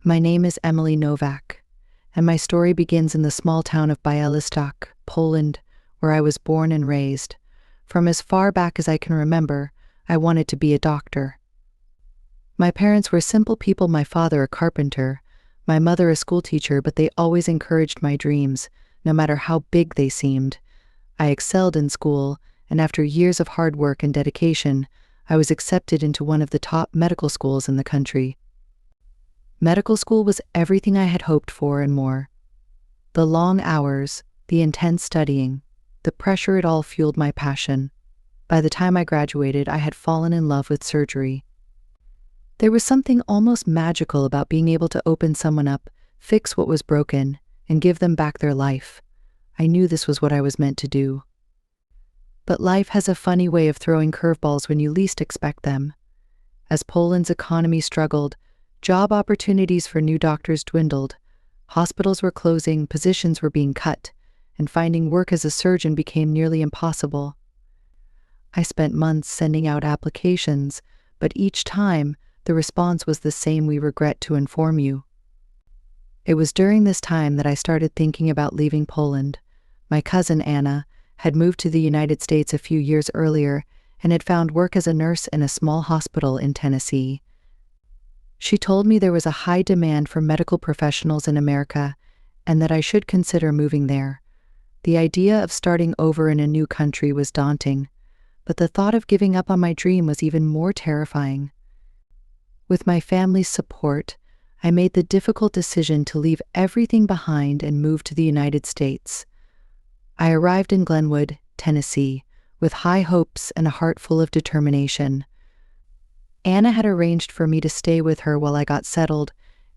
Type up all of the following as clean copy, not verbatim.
My name is Emily Novak, and my story begins in the small town of Białystok, Poland, where I was born and raised. From as far back as I can remember, I wanted to be a doctor. My parents were simple people, my father a carpenter, my mother a schoolteacher, but they always encouraged my dreams, no matter how big they seemed. I excelled in school, and after years of hard work and dedication, I was accepted into one of the top medical schools in the country. Medical school was everything I had hoped for and more. The long hours, the intense studying, the pressure, it all fueled my passion. By the time I graduated, I had fallen in love with surgery. There was something almost magical about being able to open someone up, fix what was broken, and give them back their life. I knew this was what I was meant to do. But life has a funny way of throwing curveballs when you least expect them. As Poland's economy struggled, job opportunities for new doctors dwindled, hospitals were closing, positions were being cut, and finding work as a surgeon became nearly impossible. I spent months sending out applications, but each time, the response was the same: "We regret to inform you." It was during this time that I started thinking about leaving Poland. My cousin Anna had moved to the United States a few years earlier and had found work as a nurse in a small hospital in Tennessee. She told me there was a high demand for medical professionals in America and that I should consider moving there. The idea of starting over in a new country was daunting, but the thought of giving up on my dream was even more terrifying. With my family's support, I made the difficult decision to leave everything behind and move to the United States. I arrived in Glenwood, Tennessee, with high hopes and a heart full of determination. Anna had arranged for me to stay with her while I got settled,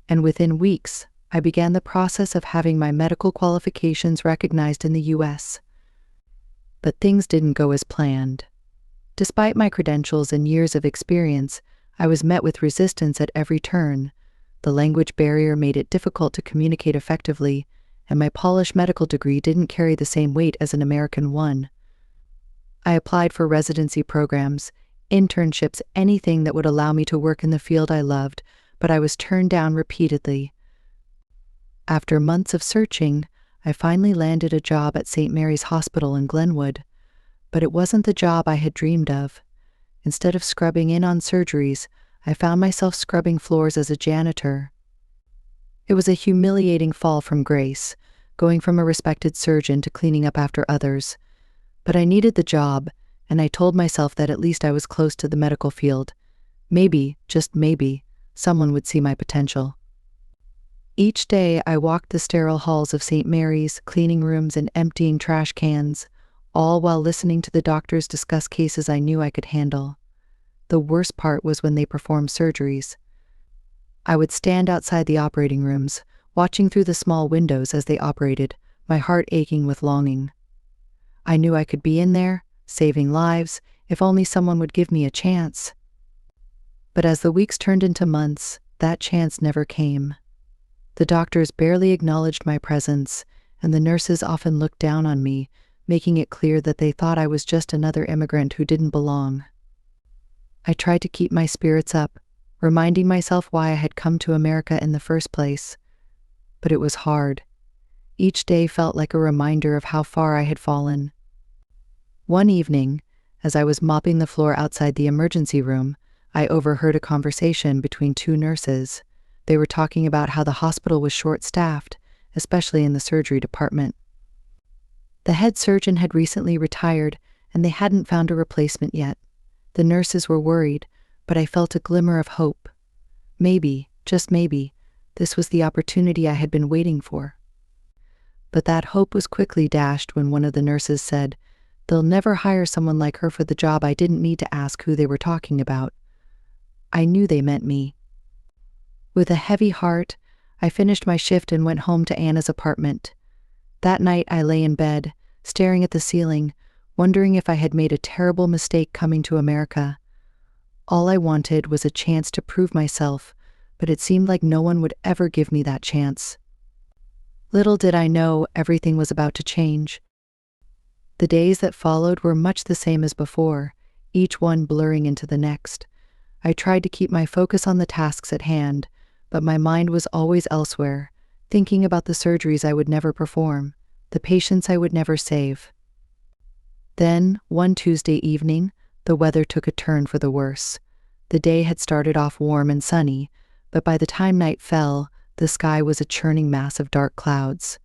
and within weeks, I began the process of having my medical qualifications recognized in the U.S. But things didn't go as planned. Despite my credentials and years of experience, I was met with resistance at every turn. The language barrier made it difficult to communicate effectively, and my polished medical degree didn't carry the same weight as an American one. I applied for residency programs, internships, anything that would allow me to work in the field I loved, but I was turned down repeatedly. After months of searching, I finally landed a job at St. Mary's Hospital in Glenwood, but it wasn't the job I had dreamed of. Instead of scrubbing in on surgeries, I found myself scrubbing floors as a janitor. It was a humiliating fall from grace, going from a respected surgeon to cleaning up after others. But I needed the job, and I told myself that at least I was close to the medical field. Maybe, just maybe, someone would see my potential. Each day I walked the sterile halls of St. Mary's, cleaning rooms and emptying trash cans, all while listening to the doctors discuss cases I knew I could handle. The worst part was when they performed surgeries. I would stand outside the operating rooms, watching through the small windows as they operated, my heart aching with longing. I knew I could be in there, saving lives, if only someone would give me a chance. But as the weeks turned into months, that chance never came. The doctors barely acknowledged my presence, and the nurses often looked down on me, making it clear that they thought I was just another immigrant who didn't belong. I tried to keep my spirits up, reminding myself why I had come to America in the first place. But it was hard. Each day felt like a reminder of how far I had fallen. One evening, as I was mopping the floor outside the emergency room, I overheard a conversation between two nurses. They were talking about how the hospital was short-staffed, especially in the surgery department. The head surgeon had recently retired, and they hadn't found a replacement yet. The nurses were worried, but I felt a glimmer of hope. Maybe, just maybe, this was the opportunity I had been waiting for. But that hope was quickly dashed when one of the nurses said, "They'll never hire someone like her for the job." I didn't need to ask who they were talking about. I knew they meant me. With a heavy heart, I finished my shift and went home to Anna's apartment. That night I lay in bed, staring at the ceiling, wondering if I had made a terrible mistake coming to America. All I wanted was a chance to prove myself, but it seemed like no one would ever give me that chance. Little did I know everything was about to change. The days that followed were much the same as before, each one blurring into the next. I tried to keep my focus on the tasks at hand, but my mind was always elsewhere, thinking about the surgeries I would never perform, the patients I would never save. Then, one Tuesday evening, the weather took a turn for the worse. The day had started off warm and sunny, but by the time night fell, the sky was a churning mass of dark clouds.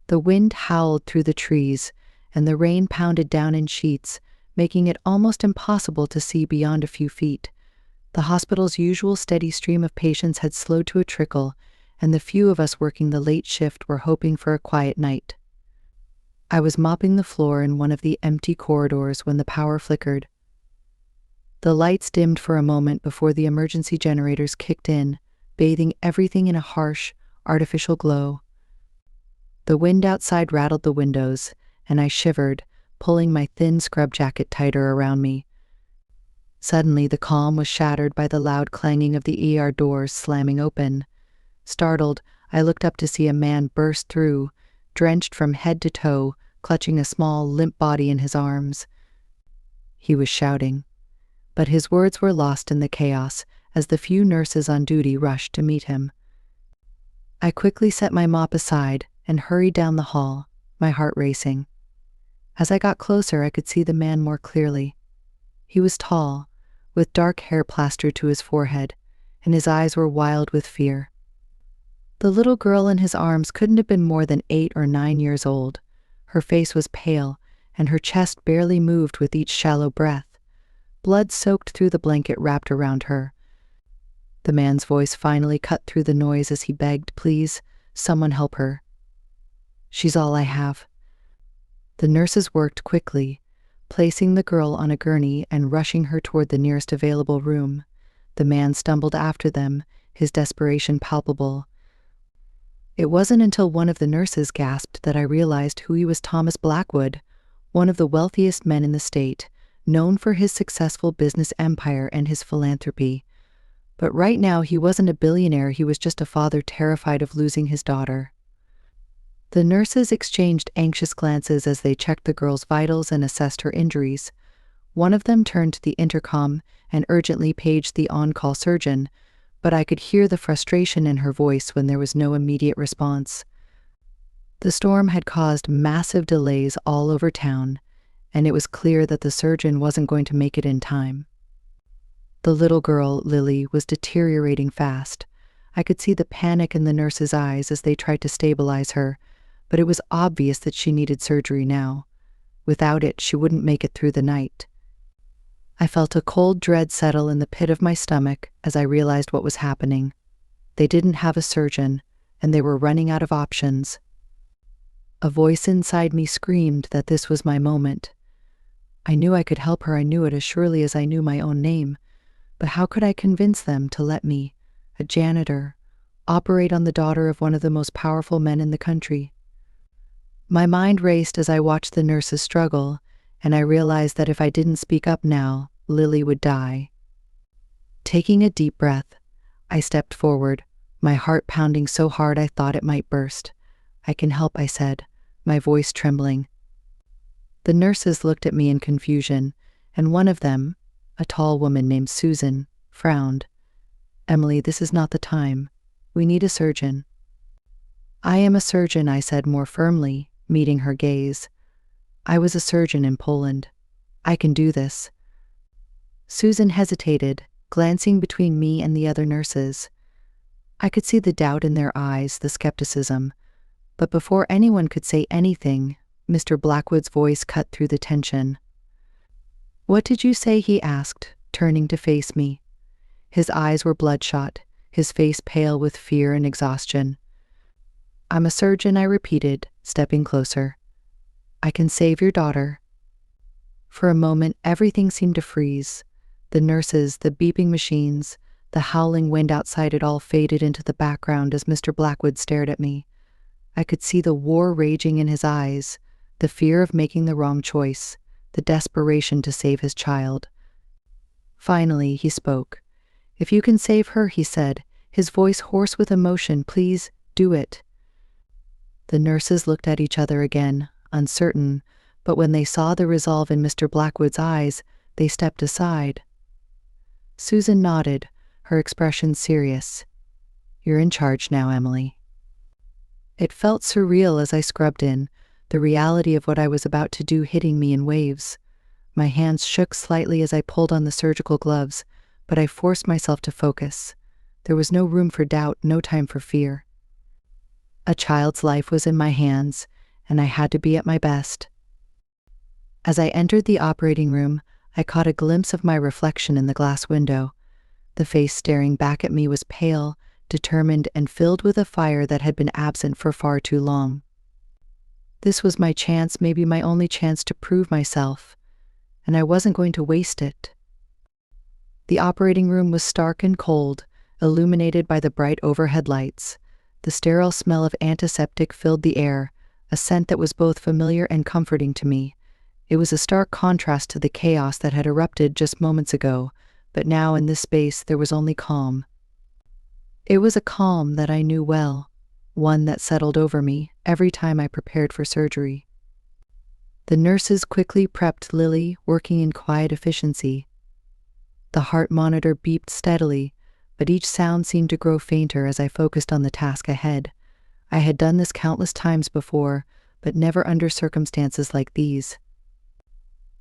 The wind howled through the trees, and the rain pounded down in sheets, making it almost impossible to see beyond a few feet. The hospital's usual steady stream of patients had slowed to a trickle, and the few of us working the late shift were hoping for a quiet night. I was mopping the floor in one of the empty corridors when the power flickered. The lights dimmed for a moment before the emergency generators kicked in, bathing everything in a harsh, artificial glow. The wind outside rattled the windows, and I shivered, pulling my thin scrub jacket tighter around me. Suddenly, the calm was shattered by the loud clanging of the ER doors slamming open. Startled, I looked up to see a man burst through, drenched from head to toe, clutching a small, limp body in his arms. He was shouting, but his words were lost in the chaos as the few nurses on duty rushed to meet him. I quickly set my mop aside and hurried down the hall, my heart racing. As I got closer, I could see the man more clearly. He was tall, with dark hair plastered to his forehead, and his eyes were wild with fear. The little girl in his arms couldn't have been more than 8 or 9 years old. Her face was pale, and her chest barely moved with each shallow breath. Blood soaked through the blanket wrapped around her. The man's voice finally cut through the noise as he begged, "Please, someone help her. She's all I have." The nurses worked quickly, placing the girl on a gurney and rushing her toward the nearest available room. The man stumbled after them, his desperation palpable. It wasn't until one of the nurses gasped that I realized who he was. Thomas Blackwood, one of the wealthiest men in the state, known for his successful business empire and his philanthropy. But right now he wasn't a billionaire, he was just a father terrified of losing his daughter. The nurses exchanged anxious glances as they checked the girl's vitals and assessed her injuries. One of them turned to the intercom and urgently paged the on-call surgeon, but I could hear the frustration in her voice when there was no immediate response. The storm had caused massive delays all over town, and it was clear that the surgeon wasn't going to make it in time. The little girl, Lily, was deteriorating fast. I could see the panic in the nurses' eyes as they tried to stabilize her, but it was obvious that she needed surgery now. Without it, she wouldn't make it through the night. I felt a cold dread settle in the pit of my stomach as I realized what was happening. They didn't have a surgeon, and they were running out of options. A voice inside me screamed that this was my moment. I knew I could help her, I knew it as surely as I knew my own name, but how could I convince them to let me, a janitor, operate on the daughter of one of the most powerful men in the country? My mind raced as I watched the nurses struggle, and I realized that if I didn't speak up now, Lily would die. Taking a deep breath, I stepped forward, my heart pounding so hard I thought it might burst. "I can help," I said, my voice trembling. The nurses looked at me in confusion, and one of them, a tall woman named Susan, frowned. "Emily, this is not the time. We need a surgeon." "I am a surgeon," I said more firmly, meeting her gaze. "I was a surgeon in Poland. I can do this." Susan hesitated, glancing between me and the other nurses. I could see the doubt in their eyes, the skepticism. But before anyone could say anything, Mr. Blackwood's voice cut through the tension. "What did you say?" he asked, turning to face me. His eyes were bloodshot, his face pale with fear and exhaustion. "I'm a surgeon," I repeated, stepping closer. "I can save your daughter." For a moment, everything seemed to freeze. The nurses, the beeping machines, the howling wind outside, it all faded into the background as Mr. Blackwood stared at me. I could see the war raging in his eyes, the fear of making the wrong choice, the desperation to save his child. Finally, he spoke. "If you can save her," he said, his voice hoarse with emotion, "please do it." The nurses looked at each other again, uncertain, but when they saw the resolve in Mr. Blackwood's eyes, they stepped aside. Susan nodded, her expression serious. You're in charge now, Emily." It felt surreal as I scrubbed in, the reality of what I was about to do hitting me in waves. My hands shook slightly as I pulled on the surgical gloves, but I forced myself to focus. There was no room for doubt, no time for fear. A child's life was in my hands, and I had to be at my best. As I entered the operating room, I caught a glimpse of my reflection in the glass window. The face staring back at me was pale, determined, and filled with a fire that had been absent for far too long. This was my chance, maybe my only chance to prove myself, and I wasn't going to waste it. The operating room was stark and cold, illuminated by the bright overhead lights. The sterile smell of antiseptic filled the air, a scent that was both familiar and comforting to me. It was a stark contrast to the chaos that had erupted just moments ago, but now in this space there was only calm. It was a calm that I knew well, one that settled over me every time I prepared for surgery. The nurses quickly prepped Lily, working in quiet efficiency. The heart monitor beeped steadily, but each sound seemed to grow fainter as I focused on the task ahead. I had done this countless times before, but never under circumstances like these.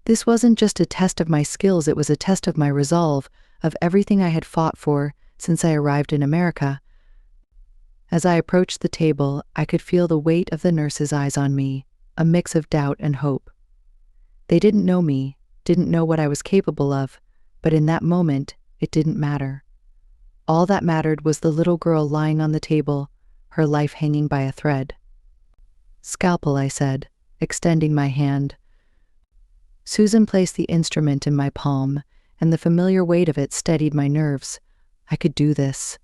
This wasn't just a test of my skills, it was a test of my resolve, of everything I had fought for since I arrived in America. As I approached the table, I could feel the weight of the nurses' eyes on me, a mix of doubt and hope. They didn't know me, didn't know what I was capable of, but in that moment, it didn't matter. All that mattered was the little girl lying on the table, her life hanging by a thread. "Scalpel," I said, extending my hand. Susan placed the instrument in my palm, and the familiar weight of it steadied my nerves. I could do this.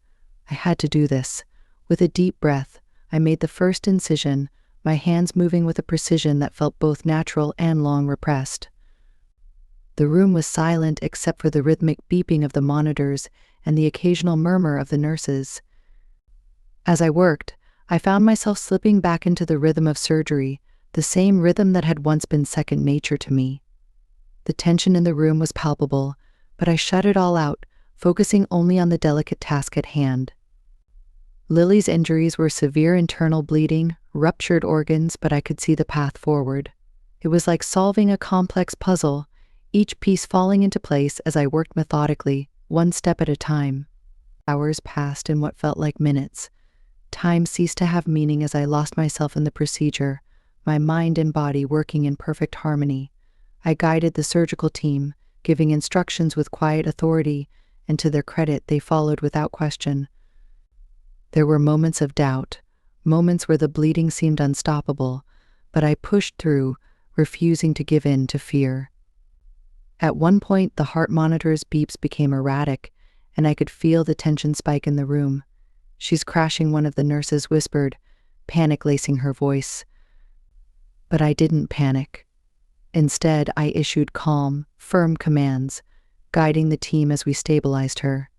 I had to do this. With a deep breath, I made the first incision, my hands moving with a precision that felt both natural and long repressed. The room was silent except for the rhythmic beeping of the monitors and the occasional murmur of the nurses. As I worked, I found myself slipping back into the rhythm of surgery, the same rhythm that had once been second nature to me. The tension in the room was palpable, but I shut it all out, focusing only on the delicate task at hand. Lily's injuries were severe internal bleeding, ruptured organs, but I could see the path forward. It was like solving a complex puzzle, each piece falling into place as I worked methodically, one step at a time. Hours passed in what felt like minutes. Time ceased to have meaning as I lost myself in the procedure, my mind and body working in perfect harmony. I guided the surgical team, giving instructions with quiet authority, and to their credit, they followed without question. There were moments of doubt, moments where the bleeding seemed unstoppable, but I pushed through, refusing to give in to fear. At one point, the heart monitor's beeps became erratic, and I could feel the tension spike in the room. "She's crashing," one of the nurses whispered, panic lacing her voice. But I didn't panic. Instead, I issued calm, firm commands, guiding the team as we stabilized her.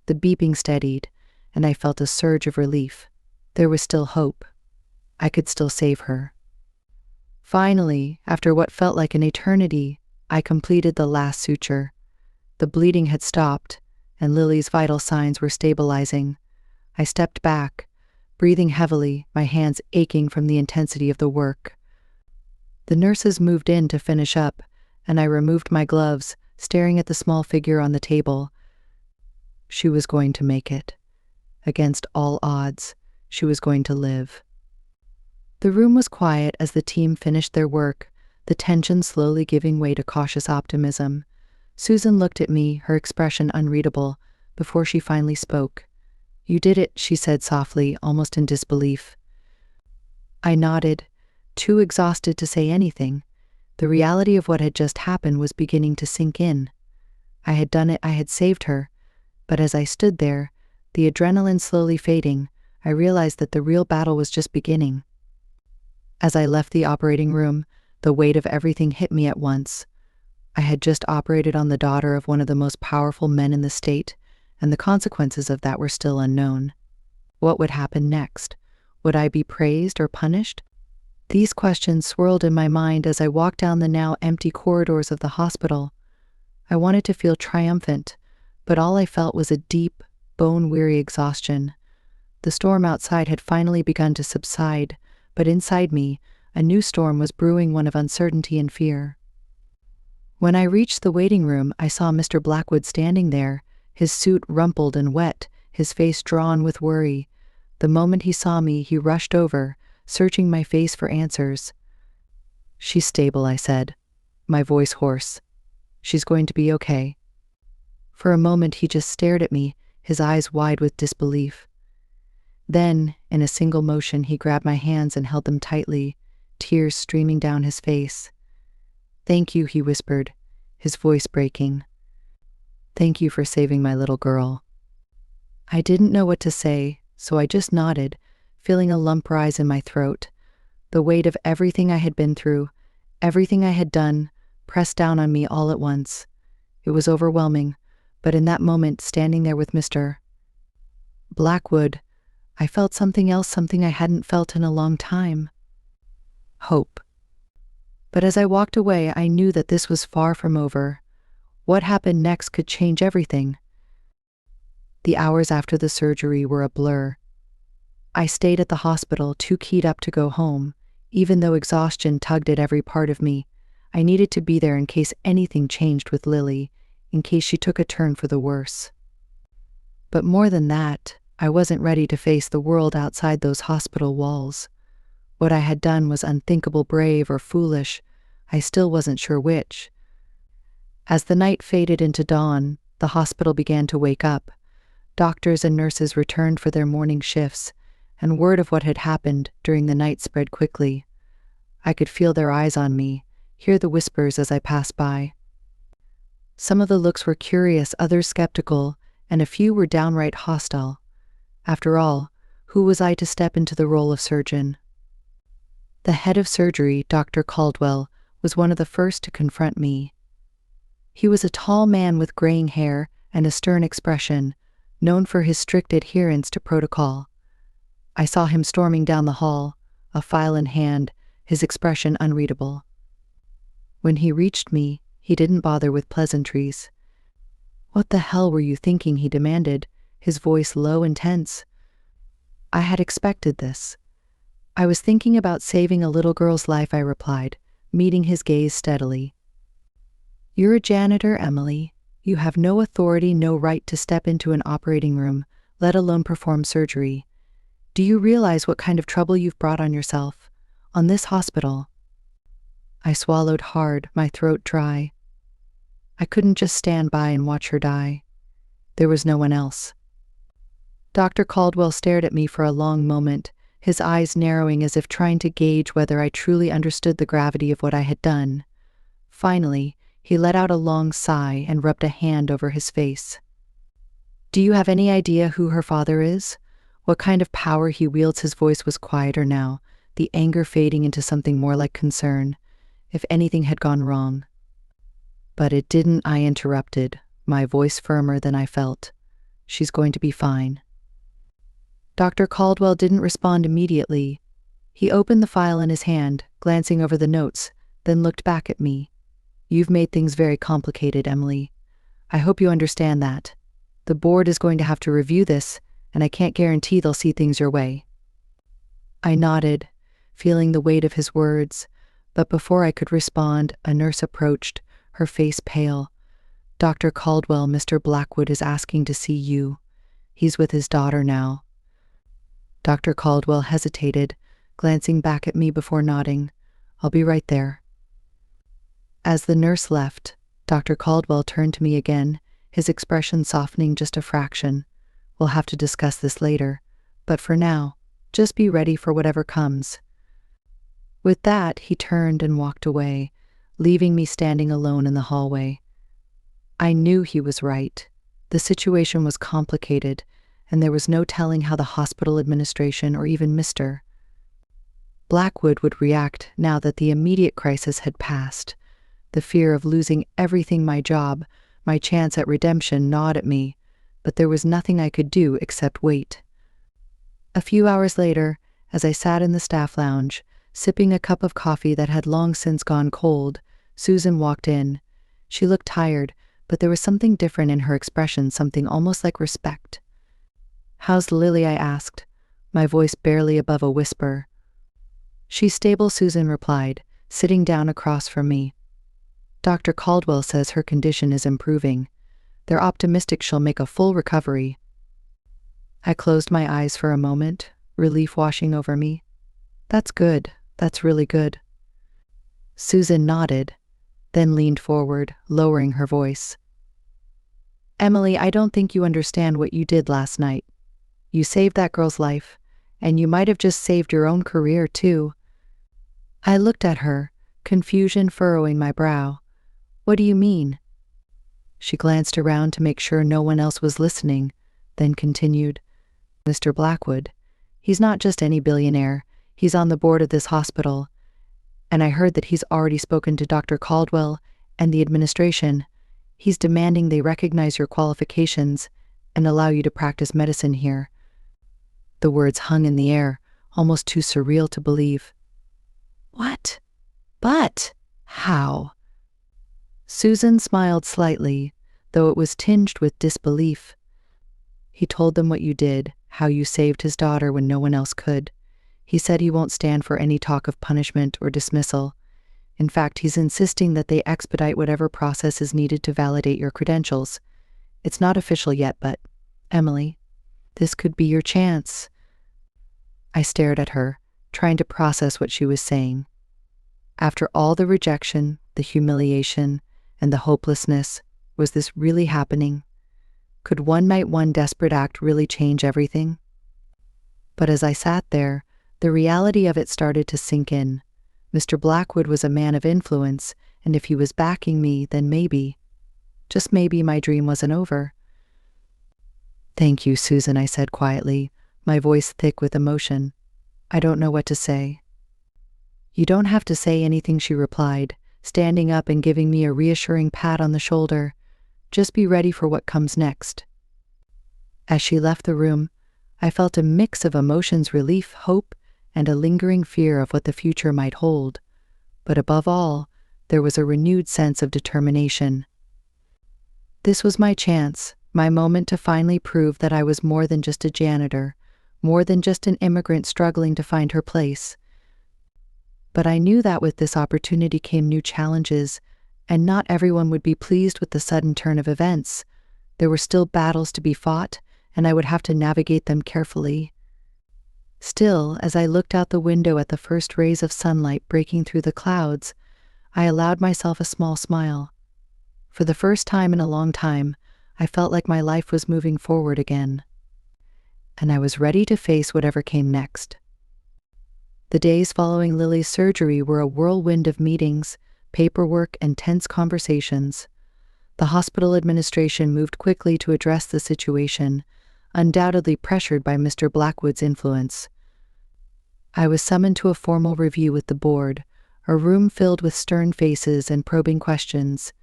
The beeping steadied, and I felt a surge of relief. There was still hope. I could still save her. Finally, after what felt like an eternity, I completed the last suture. The bleeding had stopped, and Lily's vital signs were stabilizing. I stepped back, breathing heavily, my hands aching from the intensity of the work. The nurses moved in to finish up, and I removed my gloves, staring at the small figure on the table. She was going to make it. Against all odds, she was going to live. The room was quiet as the team finished their work, the tension slowly giving way to cautious optimism. Susan looked at me, her expression unreadable, before she finally spoke. "You did it," she said softly, almost in disbelief. I nodded, too exhausted to say anything. The reality of what had just happened was beginning to sink in. I had done it, I had saved her, but as I stood there, the adrenaline slowly fading, I realized that the real battle was just beginning. As I left the operating room, the weight of everything hit me at once. I had just operated on the daughter of one of the most powerful men in the state, and the consequences of that were still unknown. What would happen next? Would I be praised or punished? These questions swirled in my mind as I walked down the now empty corridors of the hospital. I wanted to feel triumphant, but all I felt was a deep, bone-weary exhaustion. The storm outside had finally begun to subside, but inside me, a new storm was brewing, one of uncertainty and fear. When I reached the waiting room, I saw Mr. Blackwood standing there, his suit rumpled and wet, his face drawn with worry. The moment he saw me, he rushed over, searching my face for answers. "She's stable," I said, my voice hoarse. "She's going to be okay." For a moment he just stared at me, his eyes wide with disbelief. Then, in a single motion, he grabbed my hands and held them tightly, tears streaming down his face. "Thank you," he whispered, his voice breaking. "Thank you for saving my little girl." I didn't know what to say, so I just nodded, feeling a lump rise in my throat. The weight of everything I had been through, everything I had done, pressed down on me all at once. It was overwhelming, but in that moment, standing there with Mr. Blackwood, I felt something else, something I hadn't felt in a long time. Hope. But as I walked away, I knew that this was far from over. What happened next could change everything. The hours after the surgery were a blur. I stayed at the hospital, too keyed up to go home. Even though exhaustion tugged at every part of me, I needed to be there in case anything changed with Lily, in case she took a turn for the worse. But more than that, I wasn't ready to face the world outside those hospital walls. What I had done was unthinkable, brave, or foolish. I still wasn't sure which. As the night faded into dawn, the hospital began to wake up. Doctors and nurses returned for their morning shifts, and word of what had happened during the night spread quickly. I could feel their eyes on me, hear the whispers as I passed by. Some of the looks were curious, others skeptical, and a few were downright hostile. After all, who was I to step into the role of surgeon? The head of surgery, Dr. Caldwell, was one of the first to confront me. He was a tall man with graying hair and a stern expression, known for his strict adherence to protocol. I saw him storming down the hall, a file in hand, his expression unreadable. When he reached me, he didn't bother with pleasantries. "What the hell were you thinking?" he demanded, his voice low and tense. I had expected this. "I was thinking about saving a little girl's life," I replied, meeting his gaze steadily. "You're a janitor, Emily. You have no authority, no right to step into an operating room, let alone perform surgery. Do you realize what kind of trouble you've brought on yourself, on this hospital?" I swallowed hard, my throat dry. I couldn't just stand by and watch her die. There was no one else. Dr. Caldwell stared at me for a long moment, his eyes narrowing as if trying to gauge whether I truly understood the gravity of what I had done. Finally, he let out a long sigh and rubbed a hand over his face. "Do you have any idea who her father is? What kind of power he wields?" His voice was quieter now, the anger fading into something more like concern. If anything had gone wrong. But it didn't, I interrupted, my voice firmer than I felt. "She's going to be fine." Dr. Caldwell didn't respond immediately. He opened the file in his hand, glancing over the notes, then looked back at me. "You've made things very complicated, Emily. I hope you understand that. The board is going to have to review this, and I can't guarantee they'll see things your way." I nodded, feeling the weight of his words, but before I could respond, a nurse approached, her face pale. "Dr. Caldwell, Mr. Blackwood is asking to see you. He's with his daughter now." Dr. Caldwell hesitated, glancing back at me before nodding. "I'll be right there." As the nurse left, Dr. Caldwell turned to me again, his expression softening just a fraction. "We'll have to discuss this later, but for now, just be ready for whatever comes." With that, he turned and walked away, leaving me standing alone in the hallway. I knew he was right. The situation was complicated, and there was no telling how the hospital administration or even Mr. Blackwood would react now that the immediate crisis had passed. The fear of losing everything, my job, my chance at redemption, gnawed at me, but there was nothing I could do except wait. A few hours later, as I sat in the staff lounge, sipping a cup of coffee that had long since gone cold, Susan walked in. She looked tired, but there was something different in her expression, something almost like respect. "How's Lily?" I asked, my voice barely above a whisper. "She's stable," Susan replied, sitting down across from me. "Dr. Caldwell says her condition is improving. They're optimistic she'll make a full recovery." I closed my eyes for a moment, relief washing over me. "That's good. That's really good." Susan nodded, then leaned forward, lowering her voice. "Emily, I don't think you understand what you did last night. You saved that girl's life, and you might have just saved your own career, too." I looked at her, confusion furrowing my brow. "What do you mean?" She glanced around to make sure no one else was listening, then continued. "Mr. Blackwood, he's not just any billionaire. He's on the board of this hospital. And I heard that he's already spoken to Dr. Caldwell and the administration. He's demanding they recognize your qualifications and allow you to practice medicine here." The words hung in the air, almost too surreal to believe. "What? But how?" Susan smiled slightly, though it was tinged with disbelief. "He told them what you did, how you saved his daughter when no one else could. He said he won't stand for any talk of punishment or dismissal. In fact, he's insisting that they expedite whatever process is needed to validate your credentials. It's not official yet, but, Emily, this could be your chance." I stared at her, trying to process what she was saying. After all the rejection, the humiliation, and the hopelessness, was this really happening? Could one desperate act really change everything? But as I sat there, the reality of it started to sink in. Mr. Blackwood was a man of influence, and if he was backing me, then maybe, just maybe, my dream wasn't over. "Thank you, Susan," I said quietly, my voice thick with emotion. "I don't know what to say." "You don't have to say anything," she replied, standing up and giving me a reassuring pat on the shoulder. "Just be ready for what comes next." As she left the room, I felt a mix of emotions: relief, hope, and a lingering fear of what the future might hold. But above all, there was a renewed sense of determination. This was my chance, my moment to finally prove that I was more than just a janitor, more than just an immigrant struggling to find her place. But I knew that with this opportunity came new challenges, and not everyone would be pleased with the sudden turn of events. There were still battles to be fought, and I would have to navigate them carefully. Still, as I looked out the window at the first rays of sunlight breaking through the clouds, I allowed myself a small smile. For the first time in a long time, I felt like my life was moving forward again. And I was ready to face whatever came next. The days following Lily's surgery were a whirlwind of meetings, paperwork, and tense conversations. The hospital administration moved quickly to address the situation, undoubtedly pressured by Mr. Blackwood's influence. I was summoned to a formal review with the board, a room filled with stern faces and probing questions.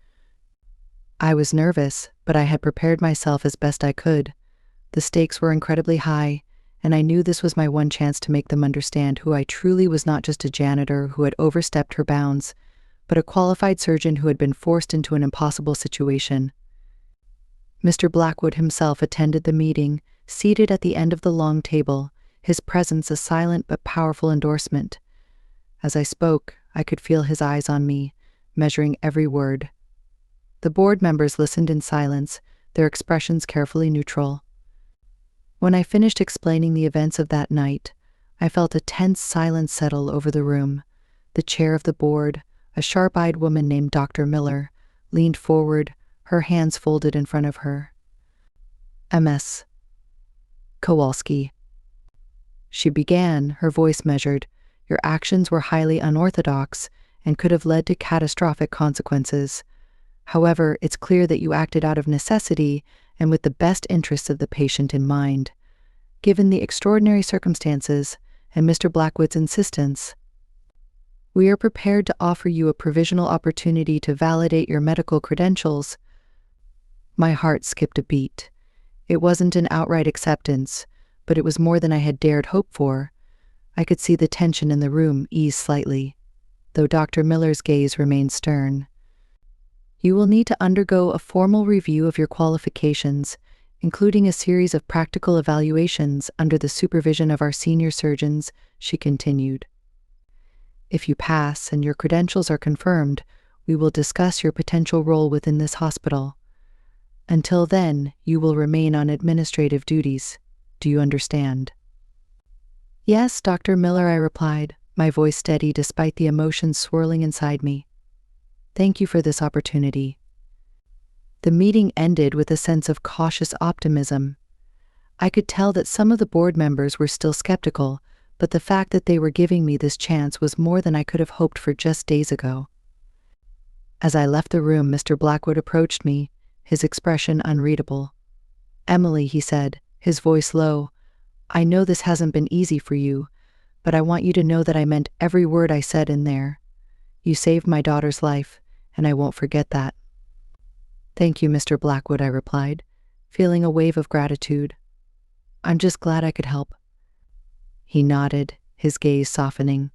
I was nervous, but I had prepared myself as best I could. The stakes were incredibly high, and I knew this was my one chance to make them understand who I truly was: not just a janitor who had overstepped her bounds, but a qualified surgeon who had been forced into an impossible situation. Mr. Blackwood himself attended the meeting, seated at the end of the long table, his presence a silent but powerful endorsement. As I spoke, I could feel his eyes on me, measuring every word. The board members listened in silence, their expressions carefully neutral. When I finished explaining the events of that night, I felt a tense silence settle over the room. The chair of the board, a sharp-eyed woman named Dr. Miller, leaned forward, her hands folded in front of her. "Ms. Kowalski," she began, her voice measured, "your actions were highly unorthodox and could have led to catastrophic consequences. However, it's clear that you acted out of necessity and with the best interests of the patient in mind. Given the extraordinary circumstances and Mr. Blackwood's insistence, we are prepared to offer you a provisional opportunity to validate your medical credentials." My heart skipped a beat. It wasn't an outright acceptance, but it was more than I had dared hope for. I could see the tension in the room ease slightly, though Dr. Miller's gaze remained stern. "You will need to undergo a formal review of your qualifications, including a series of practical evaluations under the supervision of our senior surgeons, she continued. If you pass and your credentials are confirmed, we will discuss your potential role within this hospital. Until then, you will remain on administrative duties. Do you understand? Yes, Dr. Miller, I replied, my voice steady despite the emotions swirling inside me. Thank you for this opportunity. The meeting ended with a sense of cautious optimism. I could tell that some of the board members were still skeptical, but the fact that they were giving me this chance was more than I could have hoped for just days ago. As I left the room, Mr. Blackwood approached me, his expression unreadable. Emily, he said, his voice low, I know this hasn't been easy for you, but I want you to know that I meant every word I said in there. You saved my daughter's life, and I won't forget that. Thank you, Mr. Blackwood, I replied, feeling a wave of gratitude. I'm just glad I could help. He nodded, his gaze softening.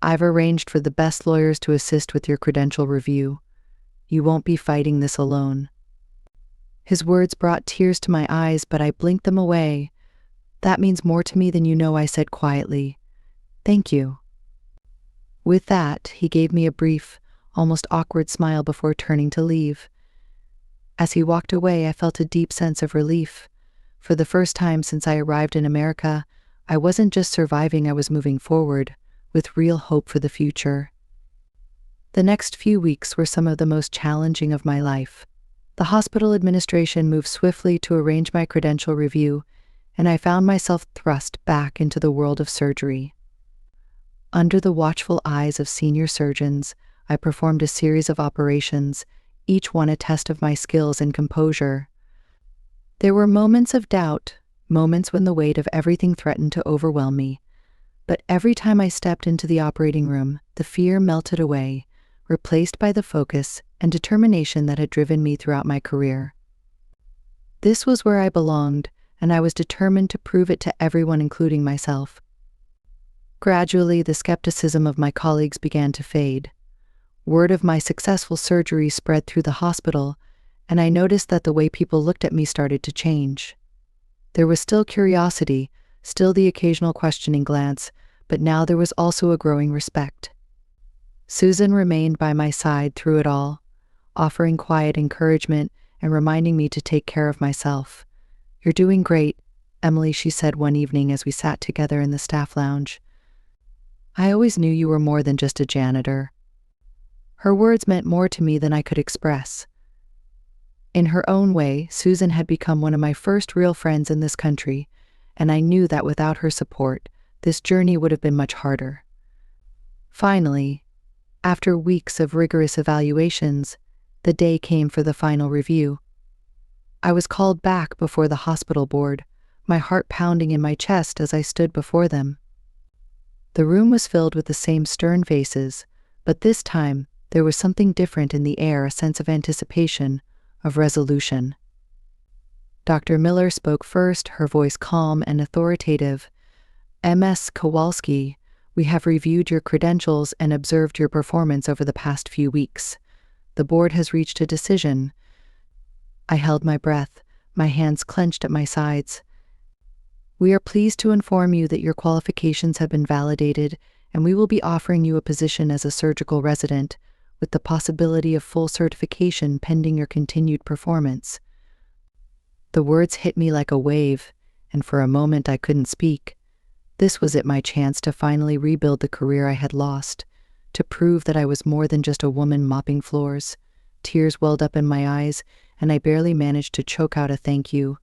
I've arranged for the best lawyers to assist with your credential review. You won't be fighting this alone. His words brought tears to my eyes, but I blinked them away. That means more to me than you know, I said quietly. Thank you. With that, he gave me a brief, almost awkward smile before turning to leave. As he walked away, I felt a deep sense of relief. For the first time since I arrived in America, I wasn't just surviving, I was moving forward, with real hope for the future. The next few weeks were some of the most challenging of my life. The hospital administration moved swiftly to arrange my credential review, and I found myself thrust back into the world of surgery. Under the watchful eyes of senior surgeons, I performed a series of operations, each one a test of my skills and composure. There were moments of doubt, moments when the weight of everything threatened to overwhelm me. But every time I stepped into the operating room, the fear melted away, replaced by the focus and determination that had driven me throughout my career. This was where I belonged, and I was determined to prove it to everyone, including myself. Gradually, the skepticism of my colleagues began to fade. Word of my successful surgery spread through the hospital, and I noticed that the way people looked at me started to change. There was still curiosity, still the occasional questioning glance, but now there was also a growing respect. Susan remained by my side through it all, offering quiet encouragement and reminding me to take care of myself. You're doing great, Emily, she said one evening as we sat together in the staff lounge. I always knew you were more than just a janitor. Her words meant more to me than I could express. In her own way, Susan had become one of my first real friends in this country, and I knew that without her support, this journey would have been much harder. Finally, after weeks of rigorous evaluations, the day came for the final review. I was called back before the hospital board, my heart pounding in my chest as I stood before them. The room was filled with the same stern faces, but this time there was something different in the air, a sense of anticipation, of resolution. Dr. Miller spoke first, her voice calm and authoritative. Ms. Kowalski, we have reviewed your credentials and observed your performance over the past few weeks. The board has reached a decision. I held my breath, my hands clenched at my sides. We are pleased to inform you that your qualifications have been validated, and we will be offering you a position as a surgical resident, with the possibility of full certification pending your continued performance. The words hit me like a wave, and for a moment I couldn't speak. This was my chance to finally rebuild the career I had lost, to prove that I was more than just a woman mopping floors. Tears welled up in my eyes, and I barely managed to choke out a thank you.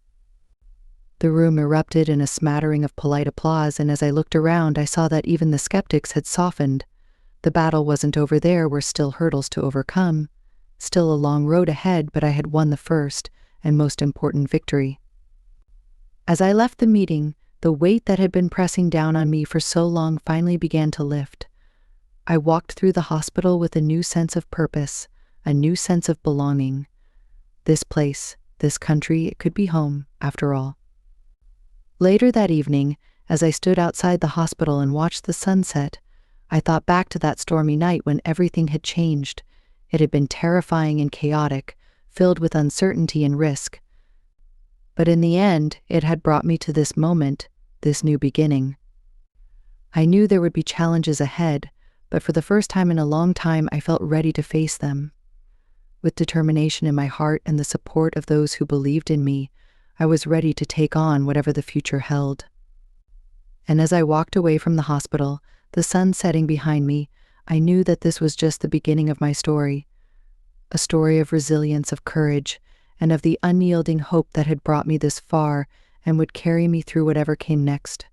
The room erupted in a smattering of polite applause, and as I looked around, I saw that even the skeptics had softened. The battle wasn't over, there were still hurdles to overcome, still a long road ahead, but I had won the first and most important victory. As I left the meeting, the weight that had been pressing down on me for so long finally began to lift. I walked through the hospital with a new sense of purpose, a new sense of belonging. This place, this country, it could be home, after all. Later that evening, as I stood outside the hospital and watched the sunset, I thought back to that stormy night when everything had changed. It had been terrifying and chaotic, filled with uncertainty and risk. But in the end, it had brought me to this moment, this new beginning. I knew there would be challenges ahead, but for the first time in a long time, I felt ready to face them. With determination in my heart and the support of those who believed in me, I was ready to take on whatever the future held. And as I walked away from the hospital, the sun setting behind me, I knew that this was just the beginning of my story. A story of resilience, of courage, and of the unyielding hope that had brought me this far and would carry me through whatever came next.